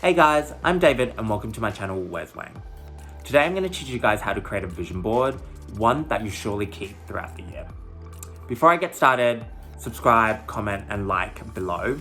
Hey guys, I'm David and welcome to my channel, Where's Wang. Today I'm going to teach you guys how to create a vision board, one that you surely keep throughout the year. Before I get started, subscribe, comment and like below.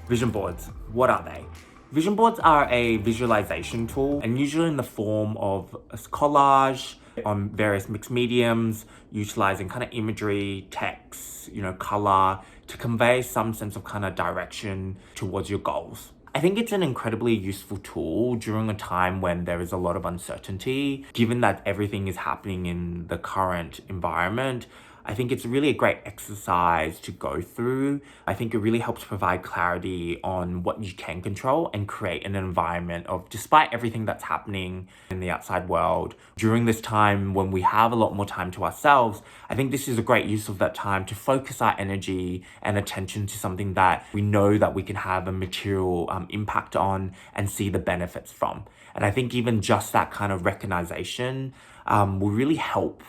Vision boards, what are they? Vision boards are a visualization tool and usually in the form of a collage on various mixed mediums, utilizing kind of imagery, text, color to convey some sense of kind of direction towards your goals. I think it's an incredibly useful tool during a time when there is a lot of uncertainty. Given that everything is happening in the current environment, I think it's really a great exercise to go through. I think it really helps provide clarity on what you can control and create an environment of, despite everything that's happening in the outside world, during this time when we have a lot more time to ourselves, I think this is a great use of that time to focus our energy and attention to something that we know that we can have a material impact on and see the benefits from. And I think even just that kind of recognition will really help,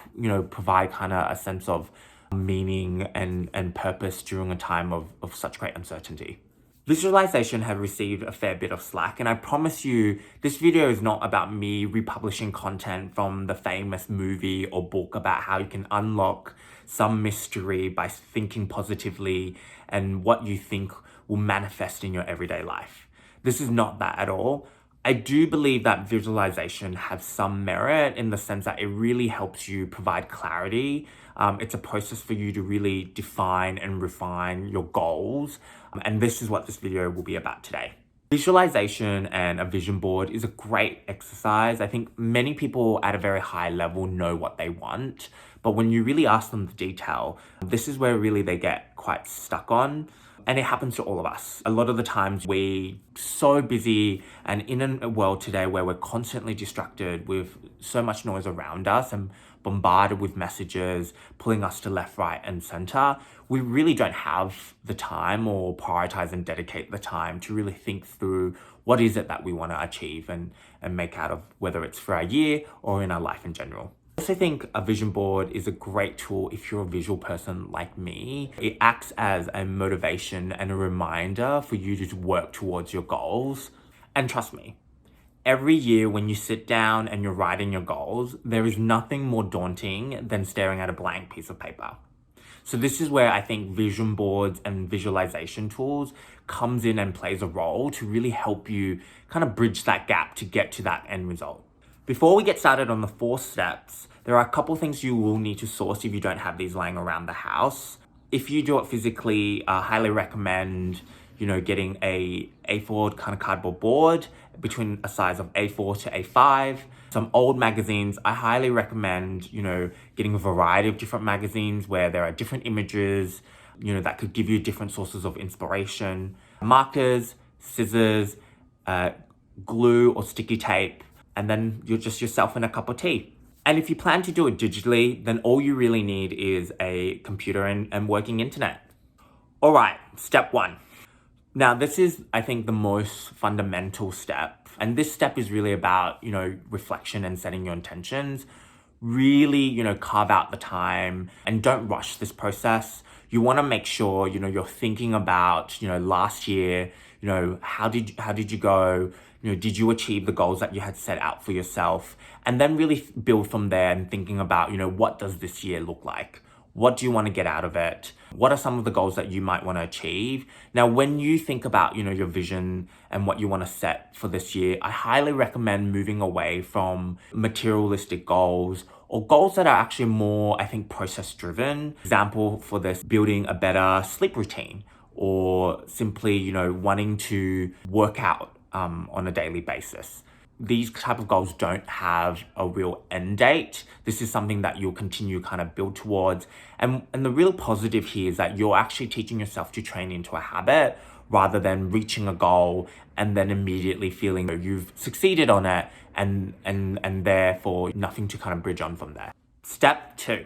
provide kind of a sense of meaning and purpose during a time of such great uncertainty. Visualization have received a fair bit of slack, and I promise you, this video is not about me republishing content from the famous movie or book about how you can unlock some mystery by thinking positively and what you think will manifest in your everyday life. This is not that at all. I do believe that visualization has some merit in the sense that it really helps you provide clarity. It's a process for you to really define and refine your goals. And this is what this video will be about today. Visualization and a vision board is a great exercise. I think many people at a very high level know what they want, but when you really ask them the detail, this is where really they get quite stuck on. And it happens to all of us. A lot of the times we're so busy and in a world today where we're constantly distracted with so much noise around us and bombarded with messages pulling us to left, right, and center, we really don't have the time or prioritize and dedicate the time to really think through what is it that we want to achieve and make out of, whether it's for our year or in our life in general. I also think a vision board is a great tool if you're a visual person like me. It acts as a motivation and a reminder for you to work towards your goals. And trust me, every year when you sit down and you're writing your goals, there is nothing more daunting than staring at a blank piece of paper. So this is where I think vision boards and visualization tools comes in and plays a role to really help you kind of bridge that gap to get to that end result. Before we get started on the 4 steps, there are a couple things you will need to source if you don't have these lying around the house. If you do it physically, I highly recommend, getting a A4 kind of cardboard board between a size of A4 to A5. Some old magazines, I highly recommend, getting a variety of different magazines where there are different images, that could give you different sources of inspiration. Markers, scissors, glue or sticky tape, and then you're just yourself and a cup of tea. And if you plan to do it digitally, then all you really need is a computer and working internet. All right, step 1. Now, this is, I think, the most fundamental step. And this step is really about, reflection and setting your intentions. Really, carve out the time and don't rush this process. You want to make sure, you're thinking about, last year, how did you go? Did you achieve the goals that you had set out for yourself? And then really build from there and thinking about, what does this year look like? What do you want to get out of it? What are some of the goals that you might want to achieve? Now, when you think about, your vision and what you want to set for this year, I highly recommend moving away from materialistic goals or goals that are actually more, I think, process driven. Example for this, building a better sleep routine or simply, wanting to work out on a daily basis. These type of goals don't have a real end date. This is something that you'll continue kind of build towards. And the real positive here is that you're actually teaching yourself to train into a habit rather than reaching a goal and then immediately feeling that you've succeeded on it and therefore nothing to kind of bridge on from there. Step 2,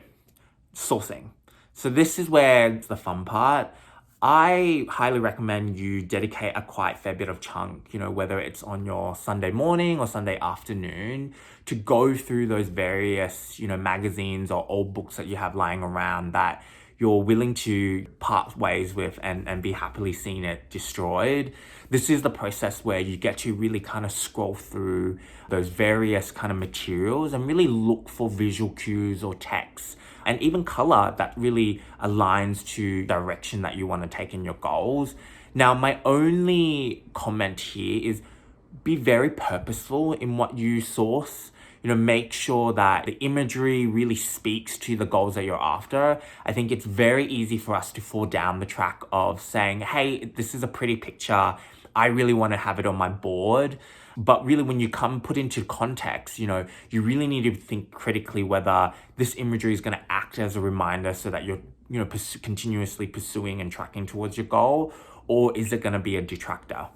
sourcing. So this is where it's the fun part. I highly recommend you dedicate a quite fair bit of chunk, whether it's on your Sunday morning or Sunday afternoon, to go through those various, magazines or old books that you have lying around that you're willing to part ways with and be happily seeing it destroyed. This is the process where you get to really kind of scroll through those various kind of materials and really look for visual cues or text and even color that really aligns to direction that you want to take in your goals. Now, my only comment here is be very purposeful in what you source. Make sure that the imagery really speaks to the goals that you're after. I think it's very easy for us to fall down the track of saying, hey, this is a pretty picture. I really want to have it on my board. But really, when you put into context, you really need to think critically whether this imagery is going to act as a reminder so that you're, continuously pursuing and tracking towards your goal, or is it going to be a detractor?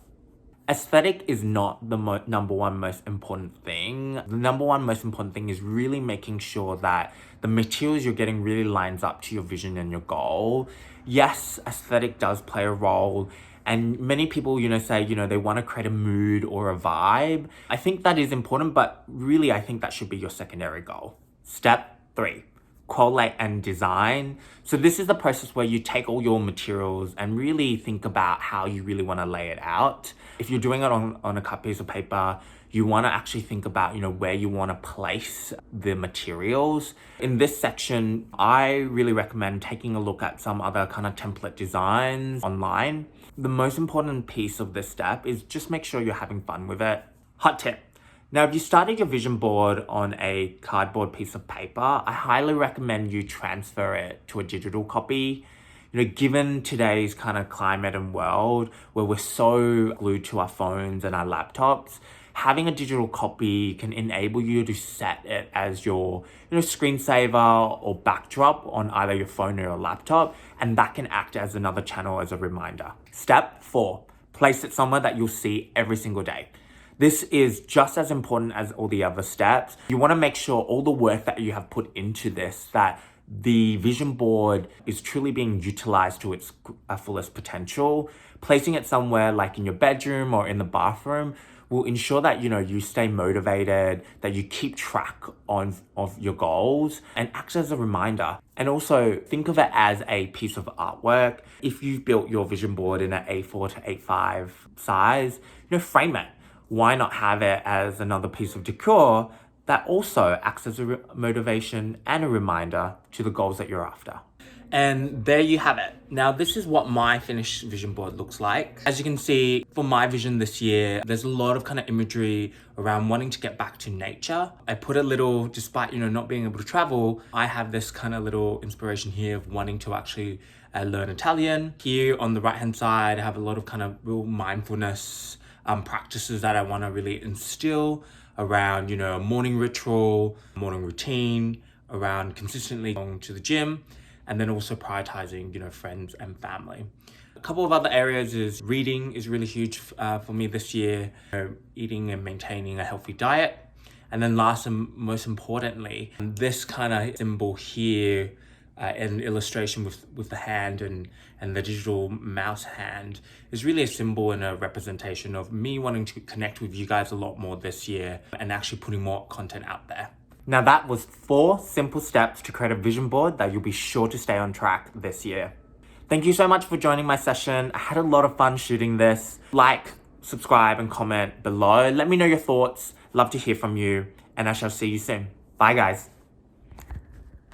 Aesthetic is not the number one most important thing. The number one most important thing is really making sure that the materials you're getting really lines up to your vision and your goal. Yes, aesthetic does play a role. And many people, say, they want to create a mood or a vibe. I think that is important, but really I think that should be your secondary goal. Step 3. Collate and design. So this is the process where you take all your materials and really think about how you really want to lay it out. If you're doing it on a cut piece of paper, you want to actually think about, where you want to place the materials. In this section, I really recommend taking a look at some other kind of template designs online. The most important piece of this step is just make sure you're having fun with it. Hot tip. Now, if you started your vision board on a cardboard piece of paper, I highly recommend you transfer it to a digital copy. Given today's kind of climate and world where we're so glued to our phones and our laptops, having a digital copy can enable you to set it as your screensaver or backdrop on either your phone or your laptop, and that can act as another channel as a reminder. Step 4, place it somewhere that you'll see every single day. This is just as important as all the other steps. You want to make sure all the work that you have put into this, that the vision board is truly being utilized to its fullest potential. Placing it somewhere like in your bedroom or in the bathroom will ensure that you stay motivated, that you keep track of your goals, and acts as a reminder. And also think of it as a piece of artwork. If you've built your vision board in an A4 to A5 size, frame it. Why not have it as another piece of decor that also acts as a motivation and a reminder to the goals that you're after? And there you have it. Now, this is what my finished vision board looks like. As you can see, for my vision this year, there's a lot of kind of imagery around wanting to get back to nature. I put a little, despite, not being able to travel, I have this kind of little inspiration here of wanting to actually learn Italian. Here on the right-hand side, I have a lot of kind of real mindfulness practices that I want to really instill around, a morning ritual, morning routine, around consistently going to the gym, and then also prioritizing, friends and family. A couple of other areas is reading is really huge for me this year, eating and maintaining a healthy diet. And then last and most importantly, this kind of symbol here, an illustration with the hand and the digital mouse hand is really a symbol and a representation of me wanting to connect with you guys a lot more this year and actually putting more content out there. Now that was 4 simple steps to create a vision board that you'll be sure to stay on track this year. Thank you so much for joining my session. I had a lot of fun shooting this. Like, subscribe, and comment below. Let me know your thoughts. Love to hear from you, and I shall see you soon. Bye, guys.